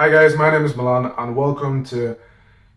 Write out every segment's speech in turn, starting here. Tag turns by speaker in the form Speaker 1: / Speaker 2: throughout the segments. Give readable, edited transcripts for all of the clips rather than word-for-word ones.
Speaker 1: Hi guys, my name is Milan and welcome to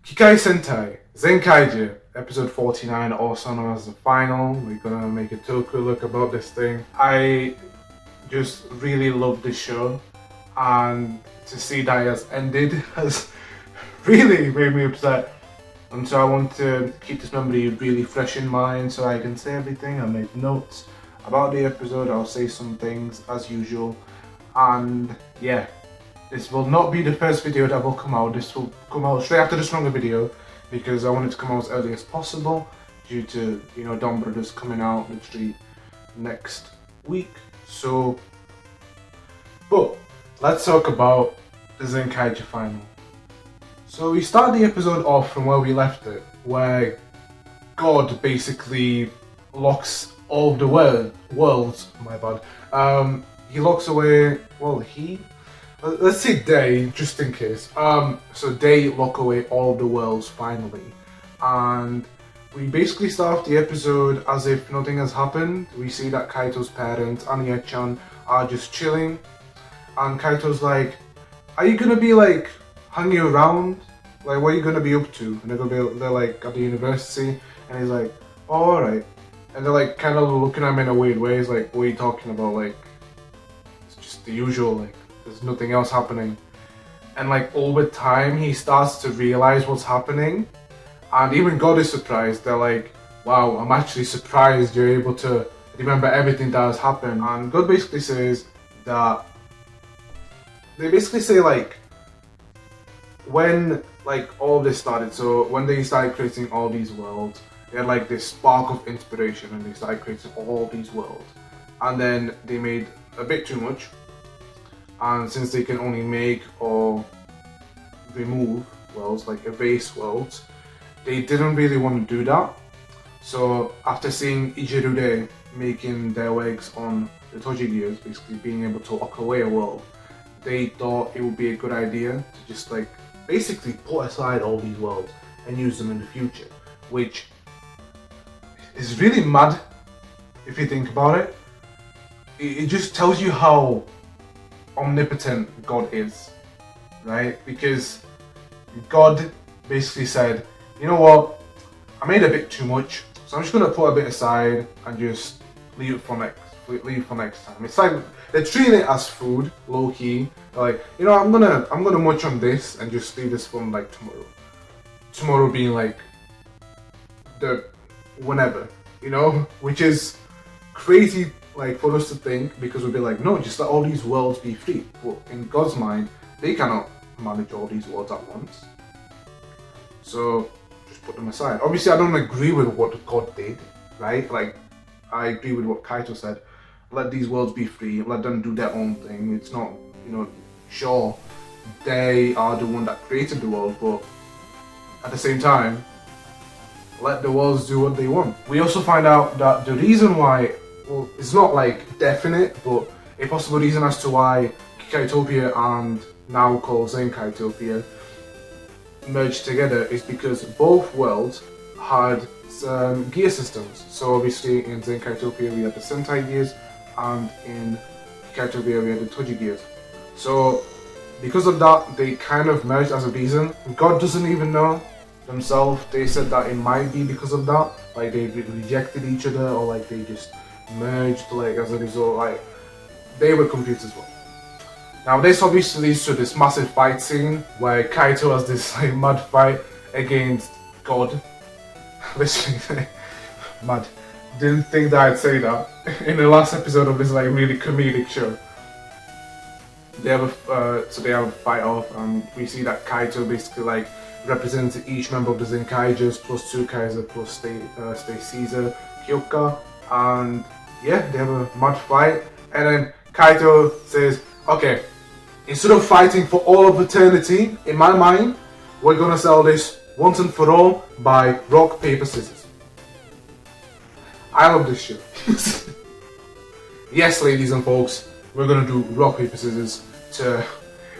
Speaker 1: Kikai Sentai Zenkaiger episode 49, also known as the final. We're gonna make a Tokulook about this thing. I just really love this show, and to see that it has ended has really made me upset. And so I want to keep this memory really fresh in mind so I can say everything. I made notes about the episode, I'll say some things as usual, and yeah. This will not be the first video that will come out. This will come out straight after the stronger video because I want it to come out as early as possible due to, Donbrothers coming out literally next week. But let's talk about the Zenkaiger Finale. So we start the episode off from where we left it, where God basically locks all the worlds, my bad. He locks away, let's say they, just in case. So they lock away all the worlds finally. And we basically start off the episode as if nothing has happened. We see that Kaito's parents and Ye-chan are just chilling. And Kaito's like, are you gonna be like hanging around? Like, what are you gonna be up to? And they're like at the university. And he's like, oh, alright. And they're like kind of looking at him in a weird way. He's like, what are you talking about? Like, it's just the usual, like, there's nothing else happening. And like over time he starts to realize what's happening, and even God is surprised. They're like, wow, I'm actually surprised you're able to remember everything that has happened. And God basically says that they basically say like when like all this started, so when they started creating all these worlds, they had like this spark of inspiration and they started creating all these worlds, and then they made a bit too much. And since they can only make or remove worlds, like erase worlds, they didn't really want to do that. So after seeing Ijirude making their legs on the Toji gears, basically being able to lock away a world, they thought it would be a good idea to just like basically put aside all these worlds and use them in the future, which is really mad if you think about it. It just tells you how omnipotent God is, right? Because God basically said, you know what, I made a bit too much, so I'm just gonna put a bit aside and just leave it for next time. It's like they're treating it as food, low key. They're like, I'm gonna munch on this and just leave this for like tomorrow. Tomorrow being like the whenever, which is crazy. Like for us to think, because we'd be like, no, just let all these worlds be free. But in God's mind, they cannot manage all these worlds at once. So just put them aside. Obviously, I don't agree with what God did, right? Like, I agree with what Kaito said. Let these worlds be free. Let them do their own thing. It's not, sure, they are the one that created the world, but at the same time, let the worlds do what they want. We also find out that the reason why, well, it's not like definite, but a possible reason as to why Kikaitopia and now called Zenkaitopia merged together is because both worlds had some gear systems. So obviously in Zenkaitopia we had the Sentai gears, and in Kikaitopia we had the Toji gears. So because of that, they kind of merged as a reason. God doesn't even know themselves. They said that it might be because of that, like they rejected each other, or like they just merged, like as a result, like they were confused as well. Now this obviously leads to this massive fight scene where Kaito has this like mad fight against God. Literally mad. Didn't think that I'd say that in the last episode of this like really comedic show. They have a fight off, and we see that Kaito basically like represents each member of the Zenkaigers plus Tsukaiser plus Stay Caesar, Kyoka, and yeah, they have a mad fight. And then Kaito says, okay, instead of fighting for all of eternity, in my mind, we're gonna settle this once and for all by rock, paper, scissors. I love this shit. Yes, ladies and folks, we're gonna do rock, paper, scissors to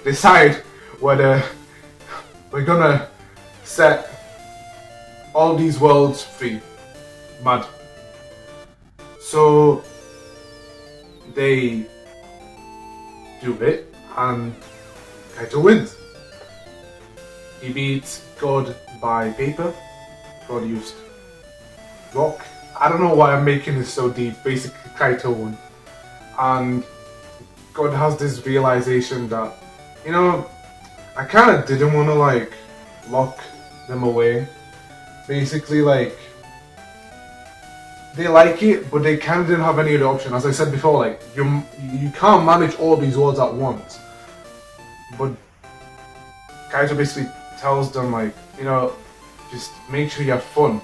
Speaker 1: decide whether we're gonna set all these worlds free. Mad. So they do it, and Kaito wins. He beats God by paper. God used rock. I don't know why I'm making this so deep. Basically, Kaito won. And God has this realization that, you know, I kind of didn't want to like lock them away. Basically, like they like it, but they kind of didn't have any other option. As I said before, like you can't manage all these worlds at once. But Kaito basically tells them like, you know, just make sure you have fun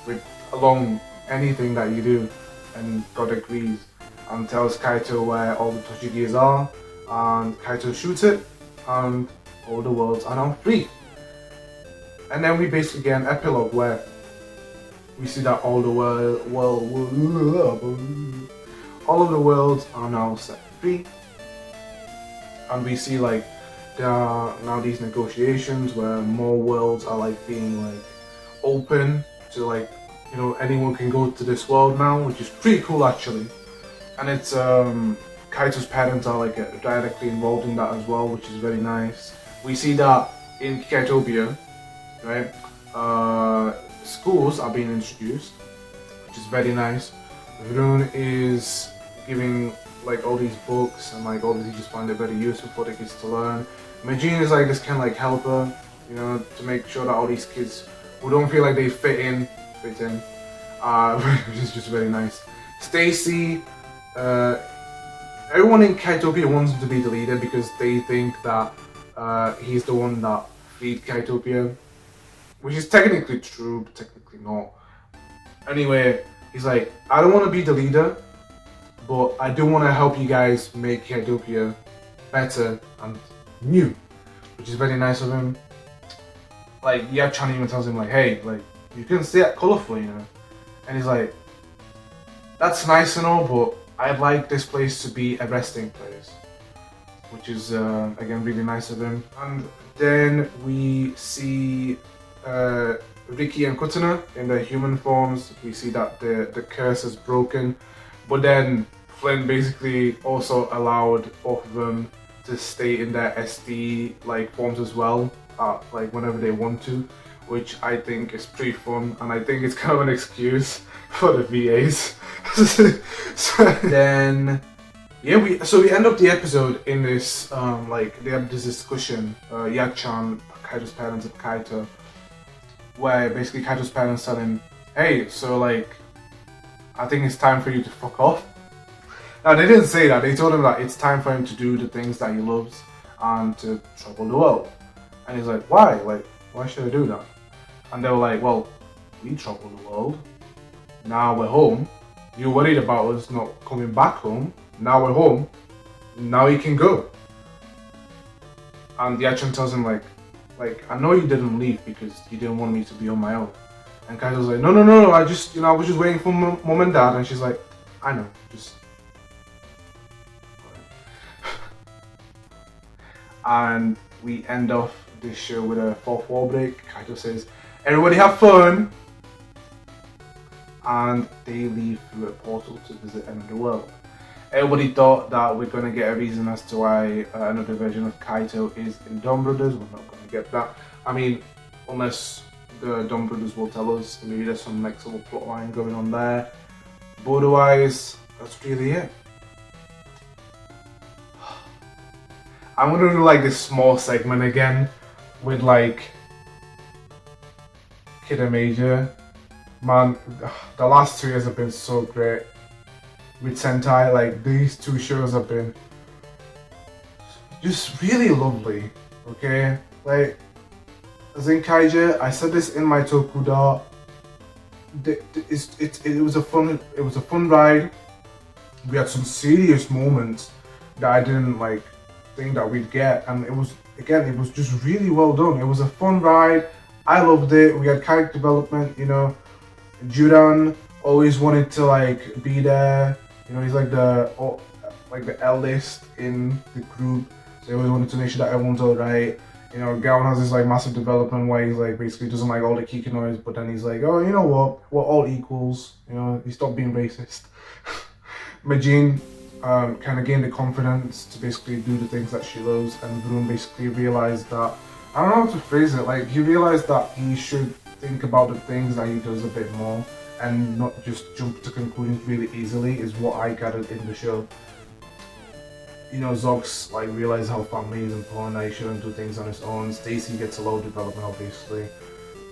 Speaker 1: with along anything that you do, and God agrees and tells Kaito where all the Toshigis are, and Kaito shoots it, and all the worlds are now free. And then we basically get an epilogue where we see that all the all of the worlds are now set free, and we see like there are now these negotiations where more worlds are like being like open to like, you know, anyone can go to this world now, which is pretty cool actually. And it's Kaito's parents are like directly involved in that as well, which is very nice. We see that in Kaitopia, right? Schools are being introduced, which is very nice. Rune is giving like all these books, and like all the teachers find it very useful for the kids to learn. Majin is like this kind of like helper, you know, to make sure that all these kids who don't feel like they fit in, which is just very nice. Stacy, everyone in Kaitopia wants him to be the leader because they think that he's the one that freed Kaitopia, which is technically true, but technically not. Anyway, he's like, I don't want to be the leader, but I do want to help you guys make Kaitopia better and new, which is very nice of him. Like, Yachan even tells him like, hey, like, you can stay at Colorful, you know? And he's like, that's nice and all, but I'd like this place to be a resting place, which is, again, really nice of him. And then we see Ricky and Kutana in their human forms. We see that the curse is broken, but then Flynn basically also allowed both of them to stay in their SD like forms as well, like whenever they want to, which I think is pretty fun, and I think it's kind of an excuse for the VAs. So then, yeah, we end up the episode in this like they have this discussion, Yak-chan, Kaito's parents, and Kaito, where basically Kaito's parents tell him, hey, so like, I think it's time for you to fuck off. Now they didn't say that, they told him that it's time for him to do the things that he loves and to travel the world. And he's like, why? Like, why should I do that? And they were like, well, we travel the world. Now we're home. You're worried about us not coming back home. Now we're home. Now you can go. And Yachan tells him like, I know you didn't leave because you didn't want me to be on my own. And Kaito's like, no, I just, I was just waiting for mom and dad. And she's like, I know, just. And we end off this show with a fourth wall break. Kaito says, everybody have fun! And they leave through a portal to visit another world. Everybody thought that we're going to get a reason as to why another version of Kaito is in Donbrothers. We're not going to get that. I mean, unless the Donbrothers will tell us, maybe there's some next little plot line going on there. But otherwise, that's really it. I'm gonna do like this small segment again with like Kid and Major. Man, the last 2 years have been so great with Sentai. Like, these 2 shows have been just really lovely. Okay, like Zenkaiger, I said this in my Tokuda. It was a fun ride. We had some serious moments that I didn't like think that we'd get, and it was just really well done. It was a fun ride. I loved it. We had character development, you know. Judan always wanted to like be there, you know. He's like the eldest in the group, so he always wanted to make sure that everyone's alright. You know, Gowan has this like massive development where he's like basically doesn't like all the Kikinoids, but then he's like, oh, you know what, we're all equals, you know. He stopped being racist. Majin kind of gained the confidence to basically do the things that she loves, and Vroom basically realized that I don't know how to phrase it. Like, he realized that he should think about the things that he does a bit more and not just jump to conclusions really easily, is what I gathered in the show. You know, Zog's like realizes how family is important, that he shouldn't do things on his own. Stacy gets a low development, obviously.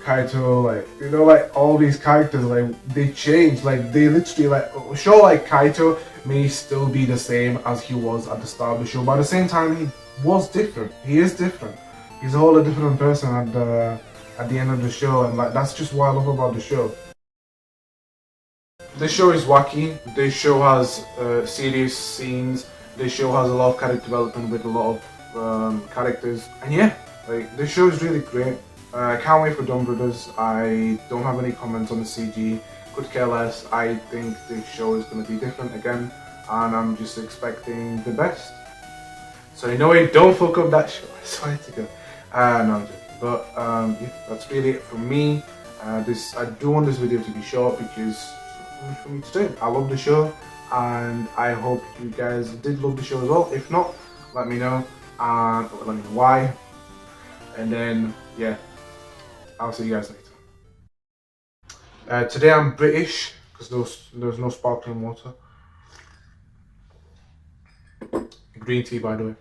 Speaker 1: Kaito, like, you know, like all these characters, like they change, like they literally, like, sure, like Kaito may still be the same as he was at the start of the show, but at the same time he was different. He is different. He's a whole different person at the end of the show, and like that's just what I love about the show. This show is wacky. This show has serious scenes. This show has a lot of character development with a lot of characters, and yeah, like this show is really great. I can't wait for Donbrothers. I don't have any comments on the CG. Could care less. I think this show is going to be different again, and I'm just expecting the best. So you know what? Don't fuck up that show. I swear to God. No, I'm joking. But yeah, that's really it from me. I do want this video to be short because it's not much for me to do. I love the show, and I hope you guys did love the show as well. If not, let me know, and let me know why. And then yeah, I'll see you guys later. Today I'm British because there's no sparkling water. Green tea, by the way.